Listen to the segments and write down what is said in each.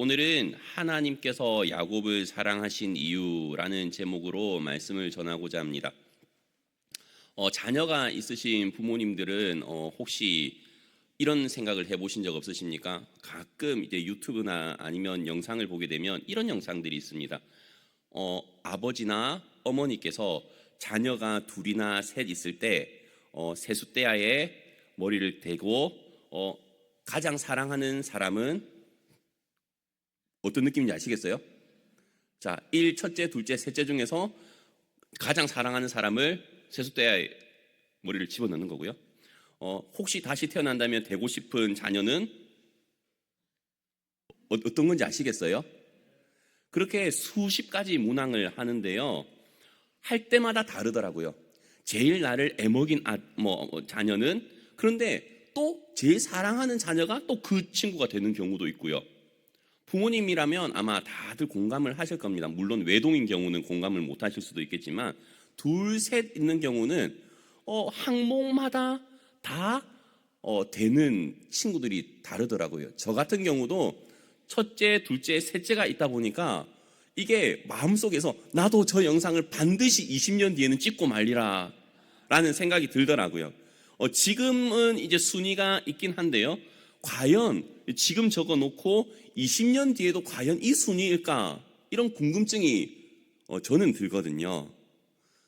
오늘은 하나님께서 야곱을 사랑하신 이유라는 제목으로 말씀을 전하고자 합니다. 자녀가 있으신 부모님들은 혹시 이런 생각을 해보신 적 없으십니까? 가끔 이제 유튜브나 아니면 영상을 보게 되면 이런 영상들이 있습니다. 아버지나 어머니께서 자녀가 둘이나 셋 있을 때 세숫대야에 머리를 대고 가장 사랑하는 사람은 어떤 느낌인지 아시겠어요? 자, 첫째, 둘째, 셋째 중에서 가장 사랑하는 사람을 세숫대야에 머리를 집어넣는 거고요. 혹시 다시 태어난다면 되고 싶은 자녀는 어떤 건지 아시겠어요? 그렇게 수십 가지 문항을 하는데요. 할 때마다 다르더라고요. 제일 나를 애먹인 자녀는, 그런데 또 제일 사랑하는 자녀가 또 그 친구가 되는 경우도 있고요. 부모님이라면 아마 다들 공감을 하실 겁니다. 물론 외동인 경우는 공감을 못 하실 수도 있겠지만 둘, 셋 있는 경우는 항목마다 다 되는 친구들이 다르더라고요. 저 같은 경우도 첫째, 둘째, 셋째가 있다 보니까 이게 마음속에서 나도 저 영상을 반드시 20년 뒤에는 찍고 말리라 라는 생각이 들더라고요. 지금은 이제 순위가 있긴 한데요. 과연 지금 적어놓고 20년 뒤에도 과연 이 순위일까? 이런 궁금증이 저는 들거든요.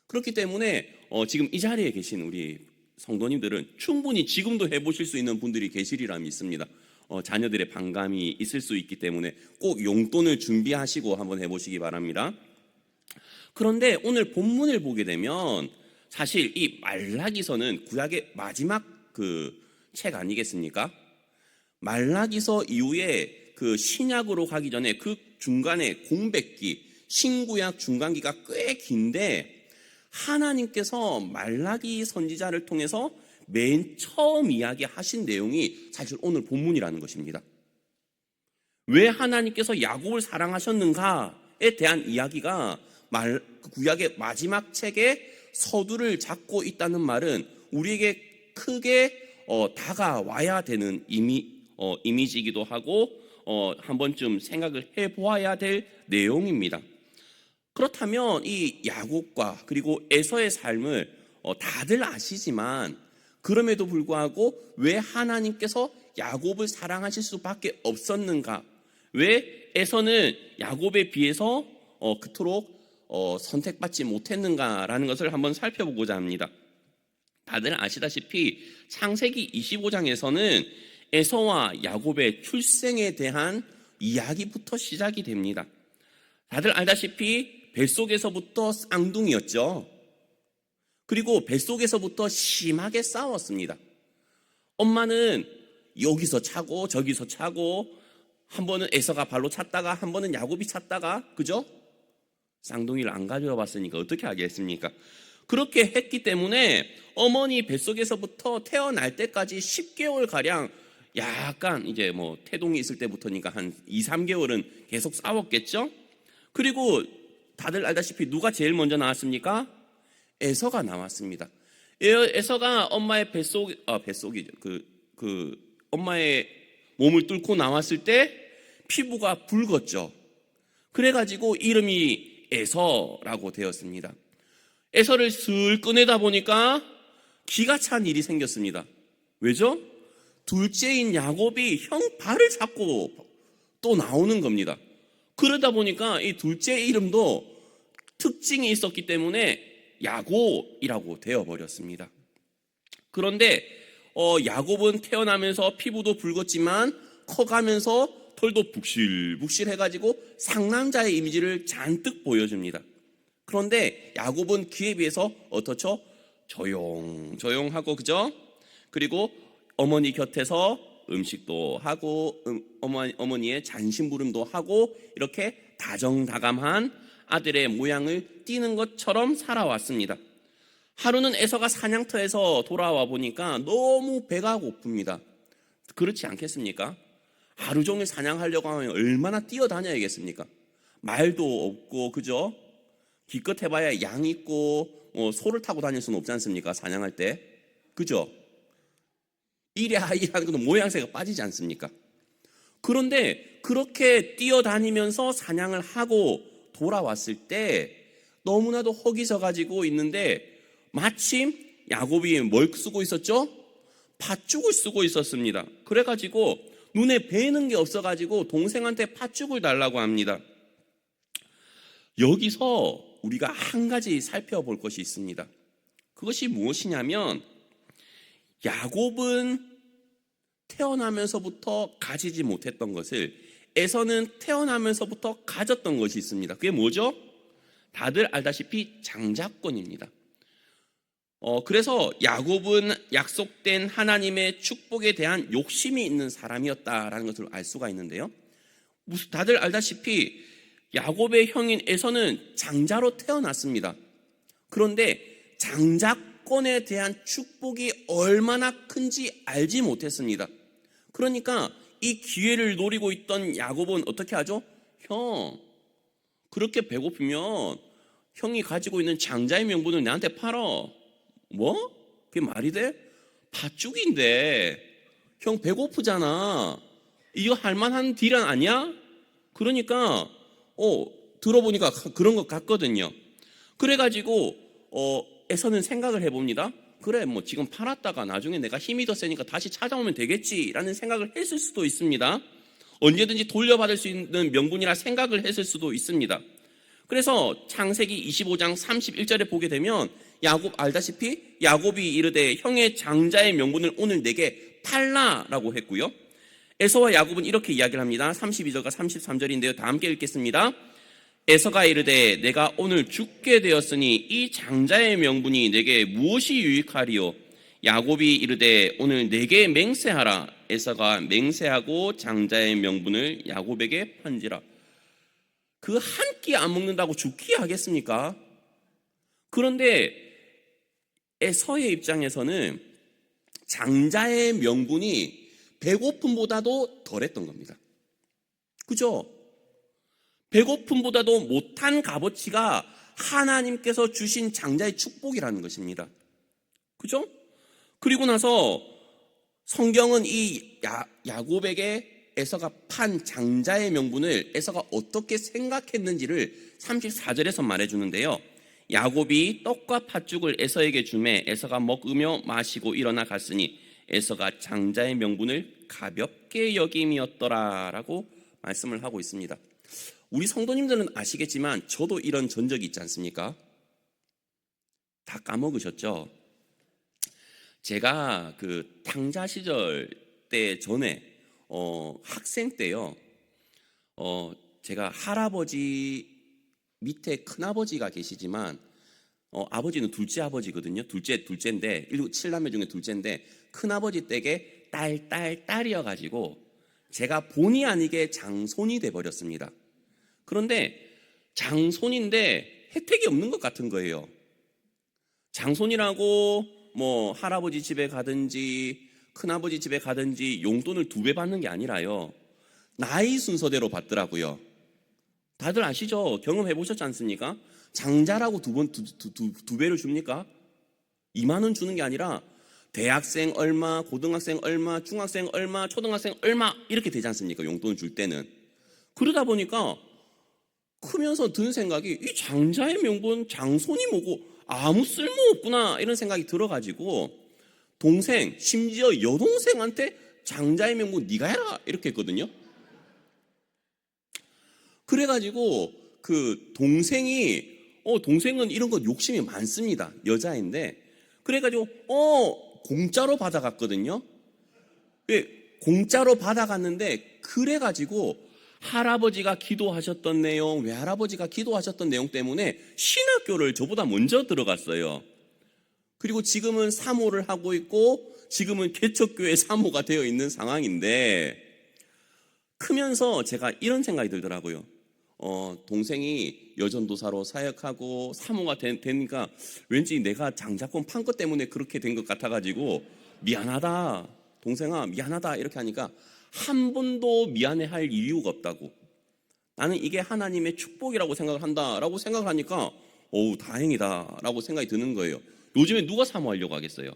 그렇기 때문에 지금 이 자리에 계신 우리 성도님들은 충분히 지금도 해보실 수 있는 분들이 계시리라 믿습니다. 자녀들의 반감이 있을 수 있기 때문에 꼭 용돈을 준비하시고 한번 해보시기 바랍니다. 그런데 오늘 본문을 보게 되면 사실 이 말라기서는 구약의 마지막 그 책 아니겠습니까? 말라기서 이후에 그 신약으로 가기 전에 그 중간에 공백기, 신구약 중간기가 꽤 긴데 하나님께서 말라기 선지자를 통해서 맨 처음 이야기하신 내용이 사실 오늘 본문이라는 것입니다. 왜 하나님께서 야곱을 사랑하셨는가에 대한 이야기가 구약의 마지막 책의 서두를 잡고 있다는 말은 우리에게 크게 다가와야 되는 이미지이기도 하고 한 번쯤 생각을 해보아야 될 내용입니다. 그렇다면 이 야곱과 그리고 에서의 삶을 다들 아시지만 그럼에도 불구하고 왜 하나님께서 야곱을 사랑하실 수밖에 없었는가? 왜 에서는 야곱에 비해서 그토록 선택받지 못했는가라는 것을 한번 살펴보고자 합니다. 다들 아시다시피 창세기 25장에서는 에서와 야곱의 출생에 대한 이야기부터 시작이 됩니다. 다들 알다시피 뱃속에서부터 쌍둥이였죠. 그리고 뱃속에서부터 심하게 싸웠습니다. 엄마는 여기서 차고 저기서 차고 한 번은 에서가 발로 찼다가 한 번은 야곱이 찼다가, 그죠? 쌍둥이를 안 가져와 봤으니까 어떻게 하겠습니까? 그렇게 했기 때문에 어머니 뱃속에서부터 태어날 때까지 10개월가량 약간 이제 태동이 있을 때부터니까 한 2, 3개월은 계속 싸웠겠죠? 그리고 다들 알다시피 누가 제일 먼저 나왔습니까? 에서가 나왔습니다. 에서가 엄마의 뱃속이죠. 엄마의 몸을 뚫고 나왔을 때 피부가 붉었죠. 그래가지고 이름이 에서라고 되었습니다. 에서를 슬 꺼내다 보니까 기가 찬 일이 생겼습니다. 왜죠? 둘째인 야곱이 형 발을 잡고 또 나오는 겁니다. 그러다 보니까 이 둘째 이름도 특징이 있었기 때문에 야곱이라고 되어버렸습니다. 그런데 야곱은 태어나면서 피부도 붉었지만 커가면서 털도 북실북실해가지고 상남자의 이미지를 잔뜩 보여줍니다. 그런데 야곱은 그에 비해서 어떻죠? 조용하고, 그죠? 그리고 어머니 곁에서 음식도 하고 어머니의 잔심부름도 하고 이렇게 다정다감한 아들의 모양을 띠는 것처럼 살아왔습니다. 하루는 에서가 사냥터에서 돌아와 보니까 너무 배가 고픕니다. 그렇지 않겠습니까? 하루 종일 사냥하려고 하면 얼마나 뛰어다녀야겠습니까? 말도 없고, 그죠? 기껏 해봐야 양 있고 소를 타고 다닐 수는 없지 않습니까? 사냥할 때, 그죠? 일하는 것도 모양새가 빠지지 않습니까? 그런데 그렇게 뛰어다니면서 사냥을 하고 돌아왔을 때 너무나도 허기져 가지고 있는데 마침 야곱이 뭘 쓰고 있었죠? 팥죽을 쓰고 있었습니다. 그래가지고 눈에 뵈는 게 없어가지고 동생한테 팥죽을 달라고 합니다. 여기서 우리가 한 가지 살펴볼 것이 있습니다. 그것이 무엇이냐면 야곱은 태어나면서부터 가지지 못했던 것을 에서는 태어나면서부터 가졌던 것이 있습니다. 그게 뭐죠? 다들 알다시피 장자권입니다. 그래서 야곱은 약속된 하나님의 축복에 대한 욕심이 있는 사람이었다라는 것을 알 수가 있는데요. 다들 알다시피 야곱의 형인 에서는 장자로 태어났습니다. 그런데 장자권에 대한 축복이 얼마나 큰지 알지 못했습니다. 그러니까 이 기회를 노리고 있던 야곱은 어떻게 하죠? 형, 그렇게 배고프면 형이 가지고 있는 장자의 명분을 나한테 팔어. 뭐? 그게 말이 돼? 팥죽인데 형 배고프잖아. 이거 할만한 딜은 아니야? 그러니까 들어보니까 그런 것 같거든요. 그래가지고 에서는 생각을 해봅니다. 그래, 뭐 지금 팔았다가 나중에 내가 힘이 더 세니까 다시 찾아오면 되겠지라는 생각을 했을 수도 있습니다. 언제든지 돌려받을 수 있는 명분이라 생각을 했을 수도 있습니다. 그래서 창세기 25장 31절에 보게 되면 야곱 알다시피 야곱이 이르되 형의 장자의 명분을 오늘 내게 팔라라고 했고요. 에서와 야곱은 이렇게 이야기를 합니다. 32절과 33절인데요. 다 함께 읽겠습니다. 에서가 이르되 내가 오늘 죽게 되었으니 이 장자의 명분이 내게 무엇이 유익하리요? 야곱이 이르되 오늘 내게 맹세하라. 에서가 맹세하고 장자의 명분을 야곱에게 판지라. 그 한 끼 안 먹는다고 죽기 하겠습니까? 그런데 에서의 입장에서는 장자의 명분이 배고픔보다도 덜했던 겁니다. 그죠? 배고픔보다도 못한 값어치가 하나님께서 주신 장자의 축복이라는 것입니다. 그죠? 그리고 나서 성경은 이 야곱에게 에서가 판 장자의 명분을 에서가 어떻게 생각했는지를 34절에서 말해주는데요. 야곱이 떡과 팥죽을 에서에게 주매 에서가 먹으며 마시고 일어나 갔으니 에서가 장자의 명분을 가볍게 여김이었더라라고 말씀을 하고 있습니다. 우리 성도님들은 아시겠지만 저도 이런 전적이 있지 않습니까? 다 까먹으셨죠? 제가 그 탕자 시절 때 전에 학생 때요. 제가 할아버지 밑에 큰아버지가 계시지만 아버지는 둘째 아버지거든요. 둘째인데 7남매 중에 둘째인데 큰아버지 댁에 딸이어가지고 제가 본의 아니게 장손이 돼버렸습니다. 그런데 장손인데 혜택이 없는 것 같은 거예요. 장손이라고 뭐 할아버지 집에 가든지 큰아버지 집에 가든지 용돈을 2배 받는 게 아니라요. 나이 순서대로 받더라고요. 다들 아시죠? 경험해 보셨지 않습니까? 장자라고 두 배를 줍니까? 2만 원 주는 게 아니라 대학생 얼마, 고등학생 얼마, 중학생 얼마, 초등학생 얼마 이렇게 되지 않습니까? 용돈을 줄 때는. 그러다 보니까 크면서 든 생각이 이 장자의 명분 장손이 뭐고 아무 쓸모 없구나 이런 생각이 들어가지고 동생 심지어 여동생한테 장자의 명분 네가 해라 이렇게 했거든요. 그래가지고 그 동생은 이런 거 욕심이 많습니다. 여자인데 그래가지고 공짜로 받아갔거든요. 공짜로 받아갔는데 그래가지고 할아버지가 기도하셨던 내용, 외할아버지가 기도하셨던 내용 때문에 신학교를 저보다 먼저 들어갔어요. 그리고 지금은 사모를 하고 있고 지금은 개척교회 사모가 되어 있는 상황인데 크면서 제가 이런 생각이 들더라고요. 동생이 여전도사로 사역하고 사모가 되니까 왠지 내가 장자권 판 것 때문에 그렇게 된 것 같아가지고 미안하다 동생아 미안하다 이렇게 하니까 한 번도 미안해할 이유가 없다고. 나는 이게 하나님의 축복이라고 생각을 한다라고 생각을 하니까 다행이다 라고 생각이 드는 거예요. 요즘에 누가 사모하려고 하겠어요?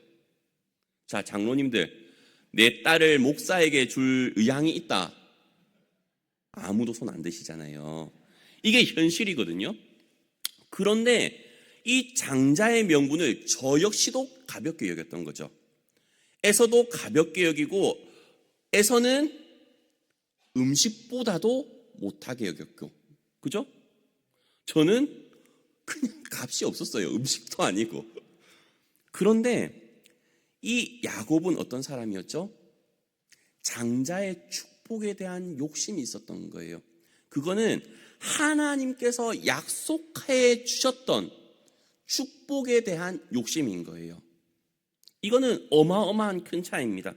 자, 장로님들 내 딸을 목사에게 줄 의향이 있다. 아무도 손 안 드시잖아요. 이게 현실이거든요. 그런데 이 장자의 명분을 저 역시도 가볍게 여겼던 거죠. 에서도 가볍게 여기고 에서는 음식보다도 못하게 여겼고, 그죠? 저는 그냥 값이 없었어요. 음식도 아니고. 그런데 이 야곱은 어떤 사람이었죠? 장자의 축복에 대한 욕심이 있었던 거예요. 그거는 하나님께서 약속해 주셨던 축복에 대한 욕심인 거예요. 이거는 어마어마한 큰 차이입니다.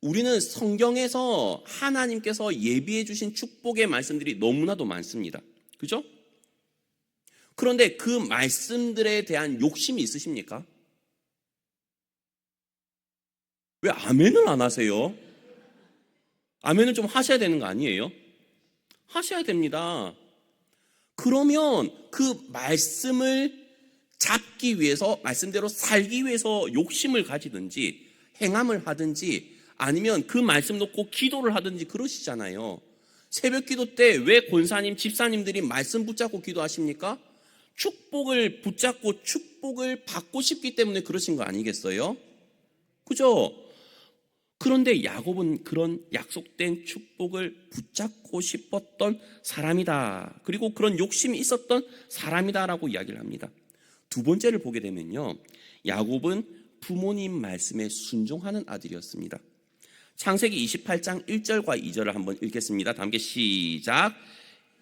우리는 성경에서 하나님께서 예비해 주신 축복의 말씀들이 너무나도 많습니다. 그죠? 그런데 그 말씀들에 대한 욕심이 있으십니까? 왜 아멘을 안 하세요? 아멘은 좀 하셔야 되는 거 아니에요? 하셔야 됩니다. 그러면 그 말씀을 잡기 위해서, 말씀대로 살기 위해서 욕심을 가지든지 행함을 하든지 아니면 그 말씀 놓고 기도를 하든지 그러시잖아요. 새벽 기도 때 왜 권사님, 집사님들이 말씀 붙잡고 기도하십니까? 축복을 붙잡고 축복을 받고 싶기 때문에 그러신 거 아니겠어요? 그죠? 그런데 야곱은 그런 약속된 축복을 붙잡고 싶었던 사람이다. 그리고 그런 욕심이 있었던 사람이다라고 이야기를 합니다. 두 번째를 보게 되면요, 야곱은 부모님 말씀에 순종하는 아들이었습니다. 창세기 28장 1절과 2절을 한번 읽겠습니다. 다 함께 시작.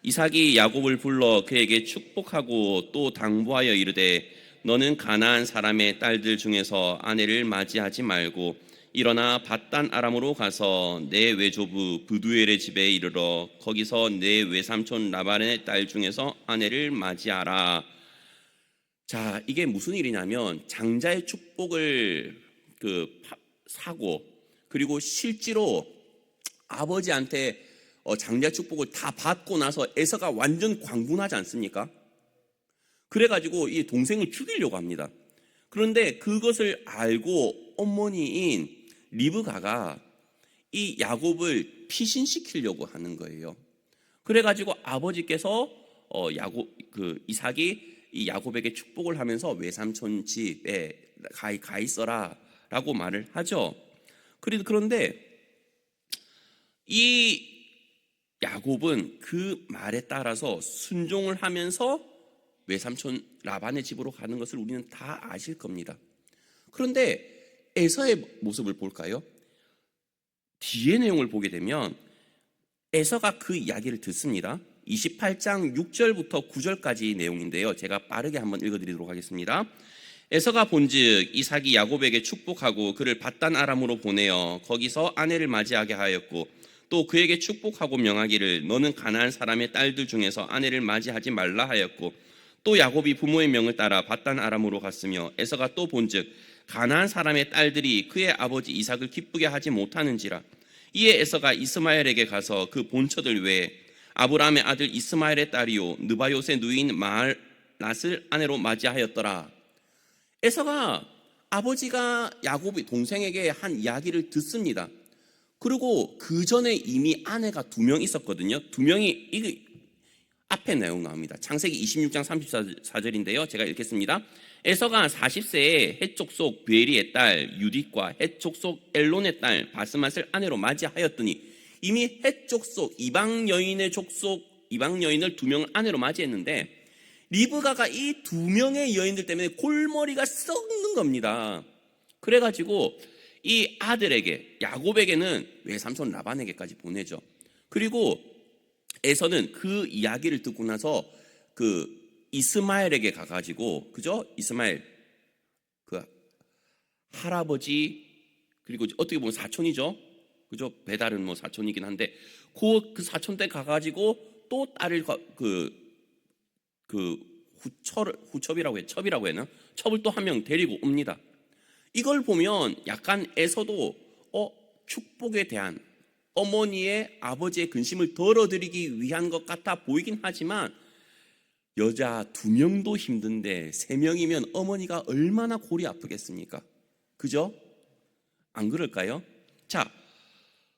이삭이 야곱을 불러 그에게 축복하고 또 당부하여 이르되 너는 가나안 사람의 딸들 중에서 아내를 맞이하지 말고 일어나 밧단 아람으로 가서 내 외조부 브두엘의 집에 이르러 거기서 내 외삼촌 라반의 딸 중에서 아내를 맞이하라. 자, 이게 무슨 일이냐면 장자의 축복을 사고, 그리고 실제로 아버지한테 장자의 축복을 다 받고 나서 에서가 완전 광분하지 않습니까? 그래가지고 이 동생을 죽이려고 합니다. 그런데 그것을 알고 어머니인 리브가가 이 야곱을 피신시키려고 하는 거예요. 그래가지고 아버지께서 이삭이 이 야곱에게 축복을 하면서 외삼촌 집에 가 있어라 라고 말을 하죠. 그런데 이 야곱은 그 말에 따라서 순종을 하면서 외삼촌 라반의 집으로 가는 것을 우리는 다 아실 겁니다. 그런데 에서의 모습을 볼까요? 뒤의 내용을 보게 되면 에서가 그 이야기를 듣습니다. 28장 6절부터 9절까지 내용인데요, 제가 빠르게 한번 읽어드리도록 하겠습니다. 에서가 본즉 이삭이 야곱에게 축복하고 그를 밧단 아람으로 보내어 거기서 아내를 맞이하게 하였고 또 그에게 축복하고 명하기를 너는 가나안 사람의 딸들 중에서 아내를 맞이하지 말라 하였고 또 야곱이 부모의 명을 따라 밧단 아람으로 갔으며 에서가 또 본즉 가나안 사람의 딸들이 그의 아버지 이삭을 기쁘게 하지 못하는지라. 이에 에서가 이스마엘에게 가서 그 본처들 외에 아브라함의 아들 이스마엘의 딸이요 느바요의 누이인 마알랏을 아내로 맞이하였더라. 에서가 아버지가 야곱의 동생에게 한 이야기를 듣습니다. 그리고 그 전에 이미 아내가 2명 있었거든요. 2명이 앞에 내용 나옵니다. 창세기 26장 34절인데요. 제가 읽겠습니다. 에서가 40세에 헷족속 베리의 딸 유딧과 헷족속 엘론의 딸 바스맛을 아내로 맞이하였더니 이미 헷족속 이방 여인을 2명을 아내로 맞이했는데 리브가가 이 2명의 여인들 때문에 골머리가 썩는 겁니다. 그래가지고 이 아들에게 야곱에게는 외삼촌 라반에게까지 보내죠. 그리고 에서는 그 이야기를 듣고 나서 그 이스마엘에게 가가지고, 그죠? 이스마엘 그 할아버지, 그리고 어떻게 보면 사촌이죠. 그죠? 배달은 뭐 사촌이긴 한데 그 사촌 때 가가지고 또 딸을 후첩이라고 해, 첩이라고 해나? 첩을 또 한 명 데리고 옵니다. 이걸 보면 약간 에서도 축복에 대한 어머니의 아버지의 근심을 덜어드리기 위한 것 같아 보이긴 하지만 여자 2명도 힘든데 3명이면 어머니가 얼마나 골이 아프겠습니까? 그죠? 안 그럴까요? 자,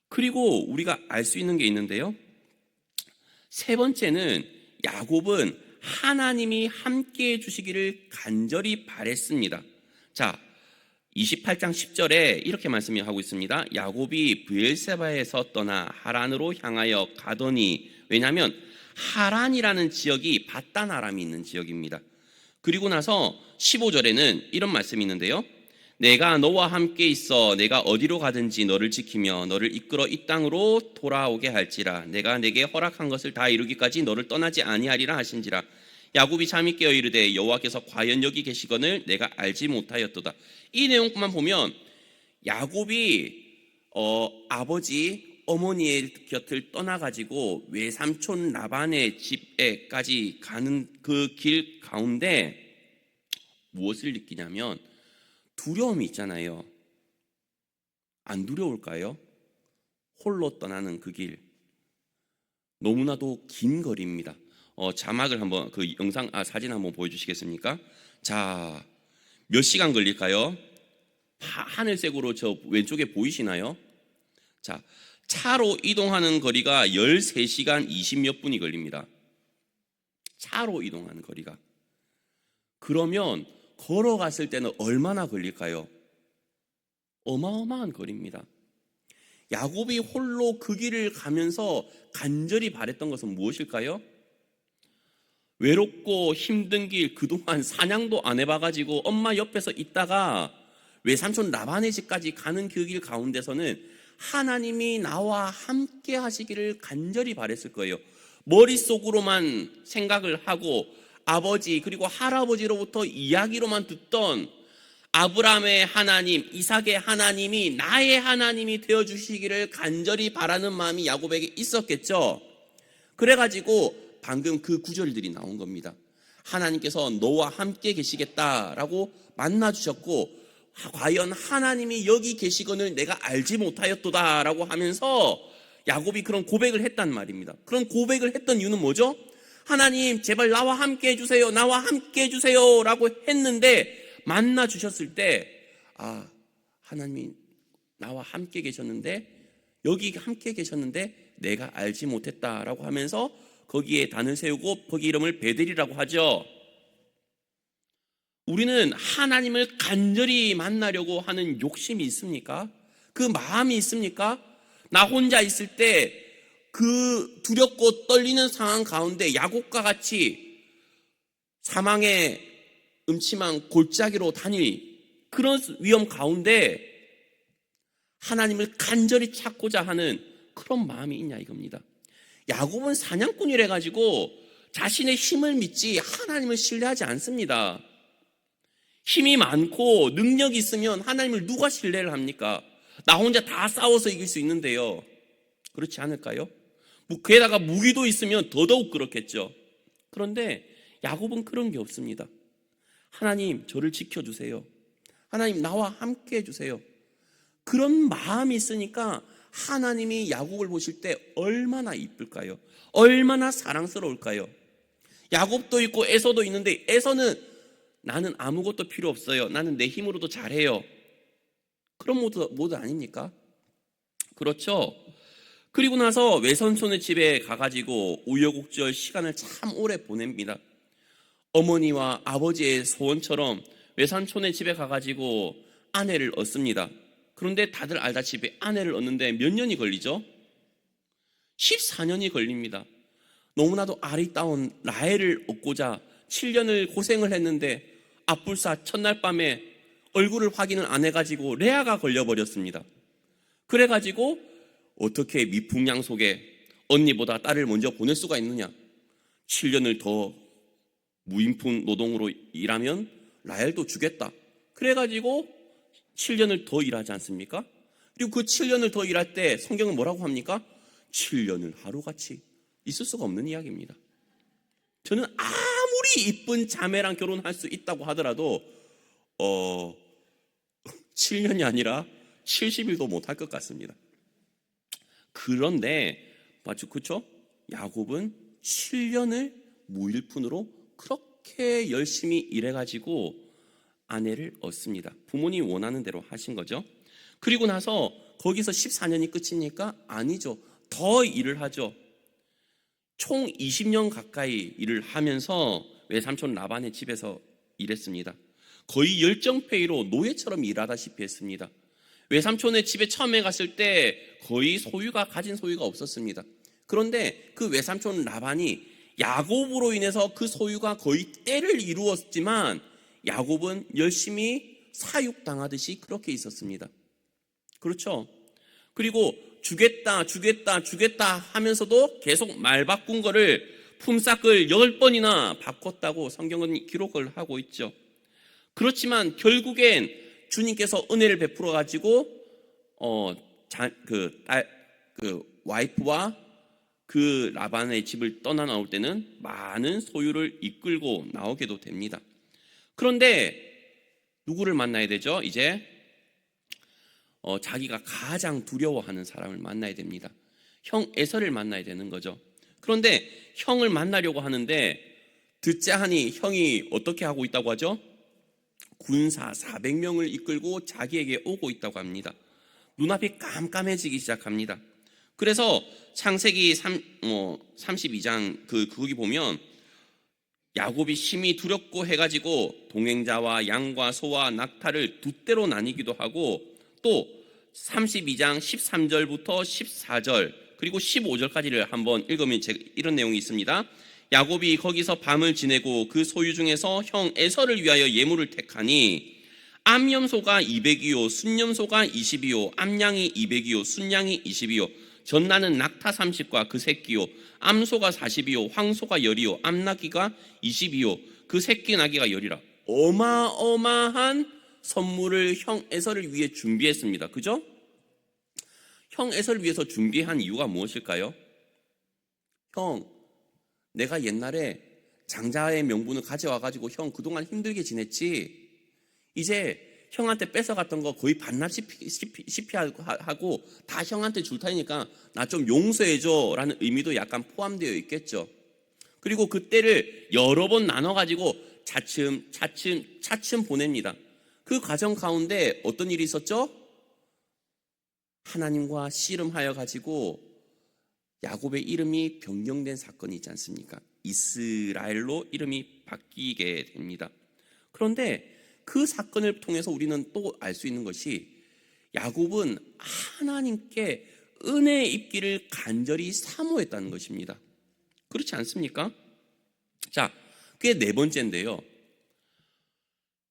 그리고 우리가 알 수 있는 게 있는데요, 세 번째는 야곱은 하나님이 함께해 주시기를 간절히 바랬습니다. 자, 28장 10절에 이렇게 말씀하고 있습니다. 야곱이 브엘세바에서 떠나 하란으로 향하여 가더니, 왜냐하면 하란이라는 지역이 바단 아람이 있는 지역입니다. 그리고 나서 15절에는 이런 말씀이 있는데요. 내가 너와 함께 있어 내가 어디로 가든지 너를 지키며 너를 이끌어 이 땅으로 돌아오게 할지라. 내가 내게 허락한 것을 다 이루기까지 너를 떠나지 아니하리라 하신지라. 야곱이 잠이 깨어 이르되 여호와께서 과연 여기 계시거늘 내가 알지 못하였도다. 이 내용만 보면 야곱이 아버지 어머니의 곁을 떠나가지고 외삼촌 라반의 집에까지 가는 그 길 가운데 무엇을 느끼냐면 두려움이 있잖아요. 안 두려울까요? 홀로 떠나는 그 길, 너무나도 긴 거리입니다. 자막을 한번 사진 한번 보여주시겠습니까? 자, 몇 시간 걸릴까요? 하늘색으로 저 왼쪽에 보이시나요? 자, 차로 이동하는 거리가 13시간 20몇 분이 걸립니다. 차로 이동하는 거리가. 그러면 걸어갔을 때는 얼마나 걸릴까요? 어마어마한 거리입니다. 야곱이 홀로 그 길을 가면서 간절히 바랬던 것은 무엇일까요? 외롭고 힘든 길, 그동안 사냥도 안 해봐가지고 엄마 옆에서 있다가 외삼촌 라반의 집까지 가는 그 길 가운데서는 하나님이 나와 함께 하시기를 간절히 바랬을 거예요. 머릿속으로만 생각을 하고 아버지 그리고 할아버지로부터 이야기로만 듣던 아브라함의 하나님, 이삭의 하나님이 나의 하나님이 되어주시기를 간절히 바라는 마음이 야곱에게 있었겠죠. 그래가지고 방금 그 구절들이 나온 겁니다. 하나님께서 너와 함께 계시겠다라고 만나주셨고, 과연 하나님이 여기 계시거늘 내가 알지 못하였도다라고 하면서 야곱이 그런 고백을 했단 말입니다. 그런 고백을 했던 이유는 뭐죠? 하나님 제발 나와 함께 해주세요, 나와 함께 해주세요 라고 했는데, 만나 주셨을 때 하나님이 나와 함께 계셨는데, 여기 함께 계셨는데 내가 알지 못했다라고 하면서 거기에 단을 세우고 거기 이름을 베델이라고 하죠. 우리는 하나님을 간절히 만나려고 하는 욕심이 있습니까? 그 마음이 있습니까? 나 혼자 있을 때 그 두렵고 떨리는 상황 가운데 야곱과 같이 사망의 음침한 골짜기로 다닐 그런 위험 가운데 하나님을 간절히 찾고자 하는 그런 마음이 있냐 이겁니다. 야곱은 사냥꾼이라 가지고 자신의 힘을 믿지 하나님을 신뢰하지 않습니다. 힘이 많고 능력이 있으면 하나님을 누가 신뢰를 합니까? 나 혼자 다 싸워서 이길 수 있는데요. 그렇지 않을까요? 게다가 무기도 있으면 더더욱 그렇겠죠. 그런데 야곱은 그런 게 없습니다. 하나님 저를 지켜주세요. 하나님 나와 함께 해주세요. 그런 마음이 있으니까 하나님이 야곱을 보실 때 얼마나 이쁠까요? 얼마나 사랑스러울까요? 야곱도 있고 에서도 있는데, 에서는 나는 아무것도 필요 없어요, 나는 내 힘으로도 잘해요, 그런 모드 아닙니까? 그렇죠? 그리고 나서 외삼촌의 집에 가가지고 우여곡절 시간을 참 오래 보냅니다. 어머니와 아버지의 소원처럼 외삼촌의 집에 가가지고 아내를 얻습니다. 그런데 다들 알다시피 아내를 얻는데 몇 년이 걸리죠? 14년이 걸립니다. 너무나도 아리따운 라헬을 얻고자 7년을 고생을 했는데 앞불사 첫날 밤에 얼굴을 확인을 안 해가지고 레아가 걸려버렸습니다. 그래가지고 어떻게 미풍양 속에 언니보다 딸을 먼저 보낼 수가 있느냐? 7년을 더 무인품 노동으로 일하면 라헬도 주겠다. 그래가지고 7년을 더 일하지 않습니까? 그리고 그 7년을 더 일할 때 성경은 뭐라고 합니까? 7년을 하루같이 있을 수가 없는 이야기입니다. 저는 아무리 이쁜 자매랑 결혼할 수 있다고 하더라도 7년이 아니라 70일도 못할 것 같습니다. 그런데 맞죠, 그렇죠? 야곱은 7년을 무일푼으로 그렇게 열심히 일해가지고 아내를 얻습니다. 부모님이 원하는 대로 하신 거죠. 그리고 나서 거기서 14년이 끝입니까? 아니죠. 더 일을 하죠. 총 20년 가까이 일을 하면서 외삼촌 라반의 집에서 일했습니다. 거의 열정페이로 노예처럼 일하다시피 했습니다. 외삼촌의 집에 처음에 갔을 때 거의 가진 소유가 없었습니다. 그런데 그 외삼촌 라반이 야곱으로 인해서 그 소유가 거의 때를 이루었지만 야곱은 열심히 사육당하듯이 그렇게 있었습니다. 그렇죠? 그리고 주겠다 하면서도 계속 말 바꾼 거를 품삯을 10번이나 바꿨다고 성경은 기록을 하고 있죠. 그렇지만 결국엔 주님께서 은혜를 베풀어 가지고 와이프와 그 라반의 집을 떠나 나올 때는 많은 소유를 이끌고 나오게도 됩니다. 그런데 누구를 만나야 되죠? 이제 자기가 가장 두려워하는 사람을 만나야 됩니다. 형 에서를 만나야 되는 거죠. 그런데 형을 만나려고 하는데 듣자 하니 형이 어떻게 하고 있다고 하죠? 군사 400명을 이끌고 자기에게 오고 있다고 합니다. 눈앞이 깜깜해지기 시작합니다. 그래서 창세기 32장 거기 보면 야곱이 심히 두렵고 해가지고 동행자와 양과 소와 낙타를 두 떼로 나뉘기도 하고 또 32장 13절부터 14절 그리고 15절까지를 한번 읽으면 이런 내용이 있습니다. 야곱이 거기서 밤을 지내고 그 소유 중에서 형 에서를 위하여 예물을 택하니 암염소가 200이요 순염소가 20이요 암양이 200이요 순양이 20이요 전나는 낙타 30과 그 새끼요 암소가 40이요 황소가 10이요 암나귀가 20이요 그 새끼 나귀가 10이라. 어마어마한 선물을 형 에서를 위해 준비했습니다. 그죠? 형 에서를 위해서 준비한 이유가 무엇일까요? 형, 내가 옛날에 장자의 명분을 가져와가지고 형 그동안 힘들게 지냈지. 이제 형한테 뺏어갔던 거 거의 반납시피 하고 다 형한테 줄 테니까 나 좀 용서해줘 라는 의미도 약간 포함되어 있겠죠. 그리고 그때를 여러 번 나눠가지고 차츰 보냅니다. 그 과정 가운데 어떤 일이 있었죠? 하나님과 씨름하여 가지고 야곱의 이름이 변경된 사건이 있지 않습니까? 이스라엘로 이름이 바뀌게 됩니다. 그런데 그 사건을 통해서 우리는 또 알 수 있는 것이 야곱은 하나님께 은혜 입기를 간절히 사모했다는 것입니다. 그렇지 않습니까? 자, 그게 네 번째인데요.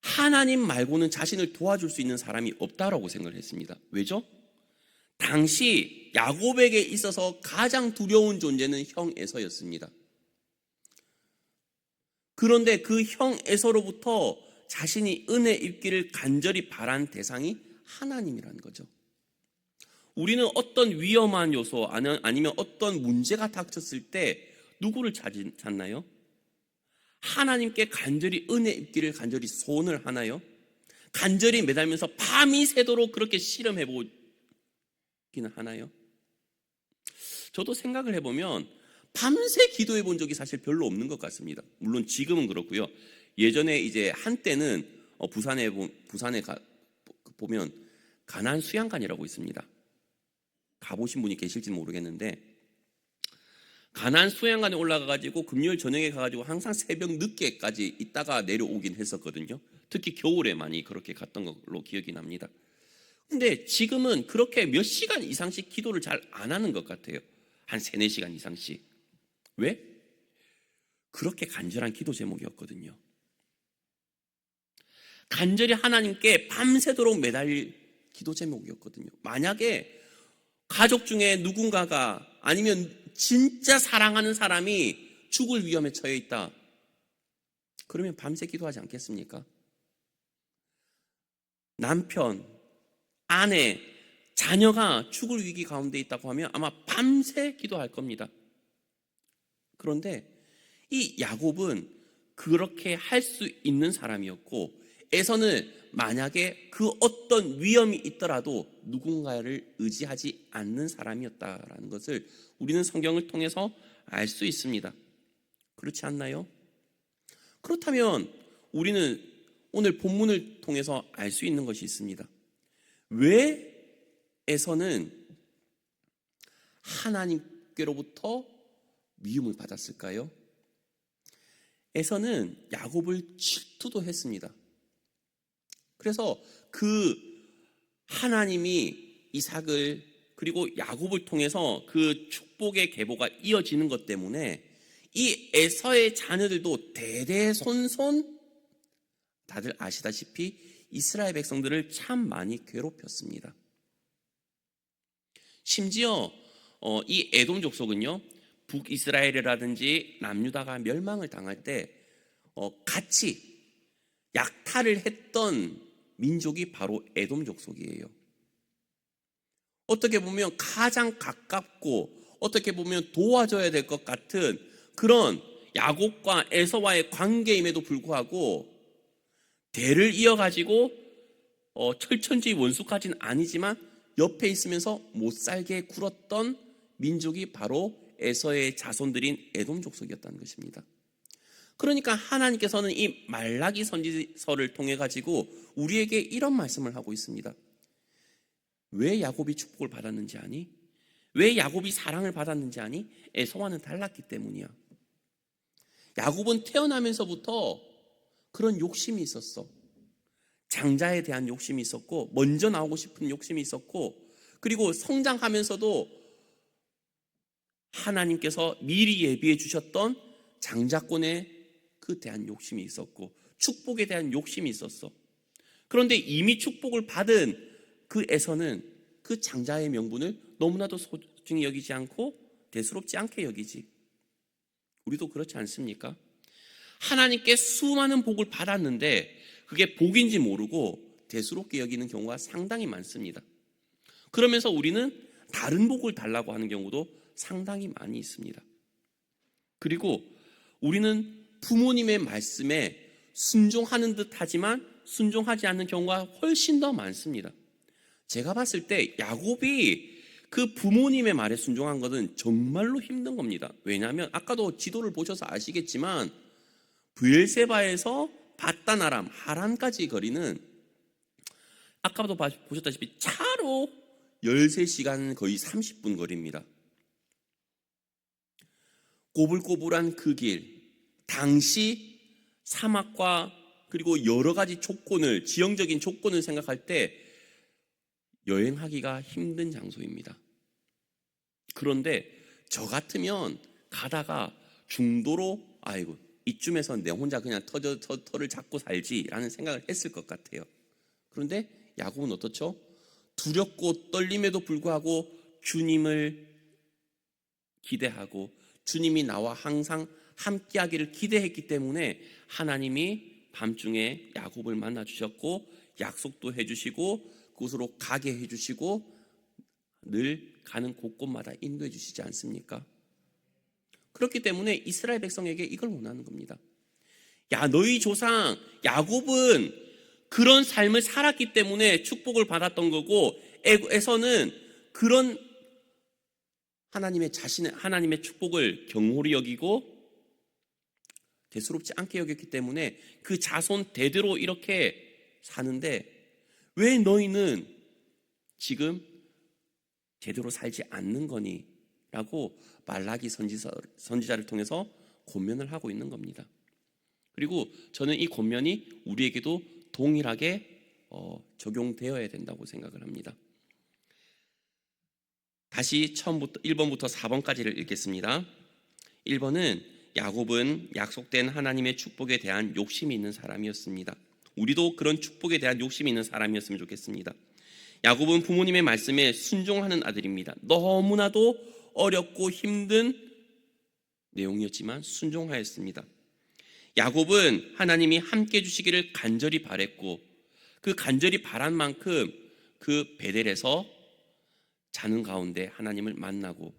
하나님 말고는 자신을 도와줄 수 있는 사람이 없다라고 생각을 했습니다. 왜죠? 당시 야곱에게 있어서 가장 두려운 존재는 형 에서였습니다. 그런데 그 형 에서로부터 자신이 은혜 입기를 간절히 바란 대상이 하나님이라는 거죠. 우리는 어떤 위험한 요소 아니면 어떤 문제가 닥쳤을 때 누구를 찾나요? 하나님께 간절히 은혜 입기를 간절히 소원을 하나요? 간절히 매달면서 밤이 새도록 그렇게 실험해 보기는 하나요? 저도 생각을 해보면 밤새 기도해 본 적이 사실 별로 없는 것 같습니다. 물론 지금은 그렇고요. 예전에 이제 한때는 부산에 보면 가난 수양관이라고 있습니다. 가보신 분이 계실지는 모르겠는데 가난 수양관에 올라가가지고 금요일 저녁에 가가지고 항상 새벽 늦게까지 있다가 내려오긴 했었거든요. 특히 겨울에 많이 그렇게 갔던 걸로 기억이 납니다. 근데 지금은 그렇게 몇 시간 이상씩 기도를 잘 안 하는 것 같아요. 한 3-4시간 이상씩. 왜? 그렇게 간절한 기도 제목이었거든요. 간절히 하나님께 밤새도록 매달릴 기도 제목이었거든요. 만약에 가족 중에 누군가가 아니면 진짜 사랑하는 사람이 죽을 위험에 처해 있다. 그러면 밤새 기도하지 않겠습니까? 남편, 아내, 자녀가 죽을 위기 가운데 있다고 하면 아마 밤새 기도할 겁니다. 그런데 이 야곱은 그렇게 할 수 있는 사람이었고 에서는 만약에 그 어떤 위험이 있더라도 누군가를 의지하지 않는 사람이었다라는 것을 우리는 성경을 통해서 알 수 있습니다. 그렇지 않나요? 그렇다면 우리는 오늘 본문을 통해서 알 수 있는 것이 있습니다. 왜 에서는 하나님께로부터 미움을 받았을까요? 에서는 야곱을 질투도 했습니다. 그래서 그 하나님이 이삭을 그리고 야곱을 통해서 그 축복의 계보가 이어지는 것 때문에 이 에서의 자녀들도 대대손손 다들 아시다시피 이스라엘 백성들을 참 많이 괴롭혔습니다. 심지어 이 에돔 족속은요, 북이스라엘이라든지 남유다가 멸망을 당할 때 같이 약탈을 했던 민족이 바로 에돔 족속이에요. 어떻게 보면 가장 가깝고 어떻게 보면 도와줘야 될 것 같은 그런 야곱과 에서와의 관계임에도 불구하고 대를 이어가지고 철천지 원수까지는 아니지만 옆에 있으면서 못살게 굴었던 민족이 바로 에서의 자손들인 에돔 족속이었다는 것입니다. 그러니까 하나님께서는 이 말라기 선지서를 통해 가지고 우리에게 이런 말씀을 하고 있습니다. 왜 야곱이 축복을 받았는지 아니? 왜 야곱이 사랑을 받았는지 아니? 에서와는 달랐기 때문이야. 야곱은 태어나면서부터 그런 욕심이 있었어. 장자에 대한 욕심이 있었고, 먼저 나오고 싶은 욕심이 있었고, 그리고 성장하면서도 하나님께서 미리 예비해 주셨던 장자권에 그 대한 욕심이 있었고, 축복에 대한 욕심이 있었어. 그런데 이미 축복을 받은 그 에서는 그 장자의 명분을 너무나도 소중히 여기지 않고 대수롭지 않게 여기지. 우리도 그렇지 않습니까? 하나님께 수많은 복을 받았는데 그게 복인지 모르고 대수롭게 여기는 경우가 상당히 많습니다. 그러면서 우리는 다른 복을 달라고 하는 경우도 상당히 많이 있습니다. 그리고 우리는 부모님의 말씀에 순종하는 듯 하지만 순종하지 않는 경우가 훨씬 더 많습니다. 제가 봤을 때 야곱이 그 부모님의 말에 순종한 것은 정말로 힘든 겁니다. 왜냐하면 아까도 지도를 보셔서 아시겠지만 브엘세바에서 바단 아람 하란까지 거리는 아까도 보셨다시피 차로 13시간 거의 30분 거리입니다. 꼬불꼬불한 그 길, 당시 사막과 그리고 여러 가지 조건을, 지형적인 조건을 생각할 때 여행하기가 힘든 장소입니다. 그런데 저 같으면 가다가 중도로 아이고 이쯤에서 내 혼자 그냥 터를 잡고 살지라는 생각을 했을 것 같아요. 그런데 야곱은 어떻죠? 두렵고 떨림에도 불구하고 주님을 기대하고 주님이 나와 항상 함께하기를 기대했기 때문에 하나님이 밤중에 야곱을 만나 주셨고 약속도 해주시고 그곳으로 가게 해주시고 늘 가는 곳곳마다 인도해 주시지 않습니까? 그렇기 때문에 이스라엘 백성에게 이걸 원하는 겁니다. 야, 너희 조상 야곱은 그런 삶을 살았기 때문에 축복을 받았던 거고 에서는 그런 하나님의 축복을 경홀히 여기고 대수롭지 않게 여겼기 때문에 그 자손 대대로 이렇게 사는데 왜 너희는 지금 제대로 살지 않는 거니? 라고 말라기 선지자를 통해서 권면을 하고 있는 겁니다. 그리고 저는 이 권면이 우리에게도 동일하게 적용되어야 된다고 생각을 합니다. 다시 처음부터 1번부터 4번까지를 읽겠습니다. 1번은 야곱은 약속된 하나님의 축복에 대한 욕심이 있는 사람이었습니다. 우리도 그런 축복에 대한 욕심이 있는 사람이었으면 좋겠습니다. 야곱은 부모님의 말씀에 순종하는 아들입니다. 너무나도 어렵고 힘든 내용이었지만 순종하였습니다. 야곱은 하나님이 함께 해주시기를 간절히 바랬고 그 간절히 바란 만큼 그 베델에서 자는 가운데 하나님을 만나고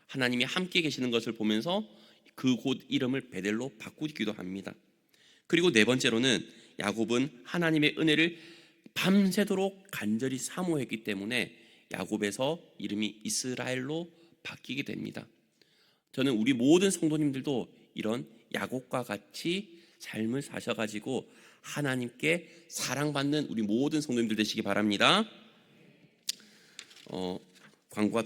하나님이 함께 계시는 것을 보면서 그 곳 이름을 베델로 바꾸기도 합니다. 그리고 네 번째로는 야곱은 하나님의 은혜를 밤새도록 간절히 사모했기 때문에 야곱에서 이름이 이스라엘로 바뀌게 됩니다. 저는 우리 모든 성도님들도 이런 야곱과 같이 삶을 사셔가지고 하나님께 사랑받는 우리 모든 성도님들 되시기 바랍니다. 광고가